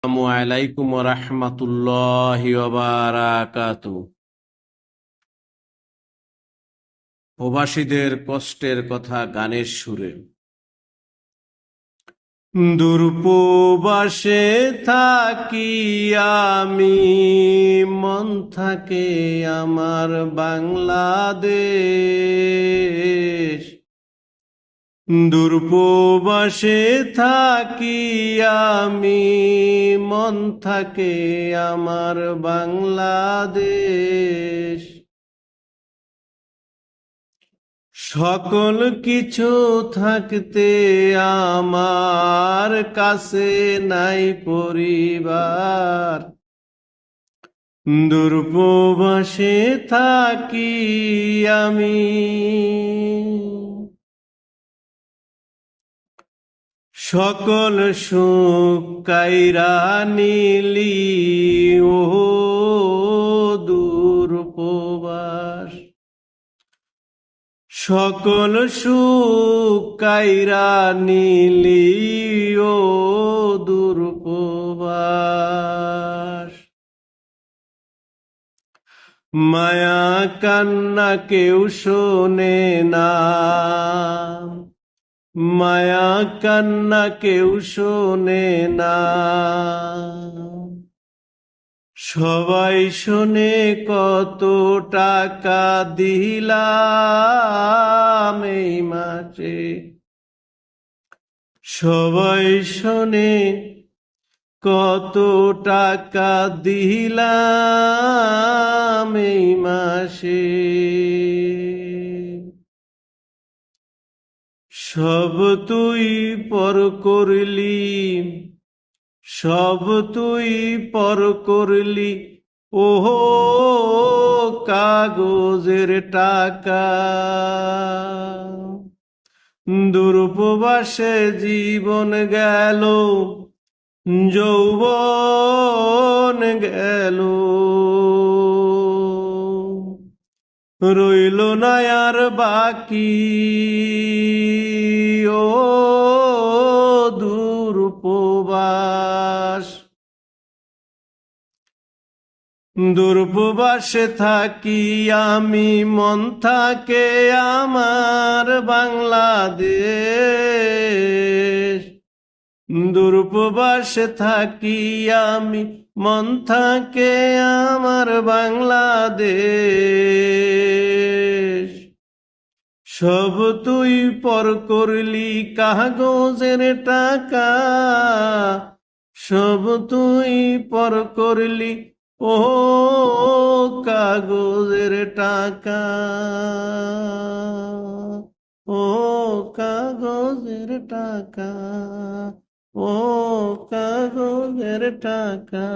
আসসালামু আলাইকুম ওয়া রাহমাতুল্লাহি ওয়া বারাকাতুহু। প্রবাসীদের কষ্টের কথা গানের সুরে। দূরপ্রবাসে থাকি আমি, মন থাকে আমার বাংলাদেশ। দূরপ্রবাসে থাকি আমি, মন থাকে আমার বাংলাদেশ। সকল কিছু থাকতে আমার কাছে নাই পরিবার। দূরপ্রবাসে থাকি আমি, সকল সুখ কাইরা নিলি ও দূরপ্রবাস। সকল সুখ কাইরা নিলি ও দূরপ্রবাস। মায়া কান্না কেউ শোনে না, মায়া কান্না কেউ শোনে না। সবাই শোনে কত টাকা দিলাম এই মাসে। সবাই শোনে কত টাকা দিলাম এই মাসে। সব তুই পর করলি, সব তুই পর করলি ওহো কাগজের টাকা। দূরপ্রবাসে জীবন গেল, যৌবন গেল, রইল না আর বাকি ও দূরপ্রবাস। দূরপ্রবাসে থাকি আমি, মন থাকে আমার বাংলাদেশ। দূরপ্রবাসে থাকি আমি, মন থাকে আমার বাংলাদেশ। সব তুই পর করলি কাগজের টাকা, সব তুই পর করলি ও কাগজের টাকা, ও কাগজের টাকা, ও কাগজের টাকা।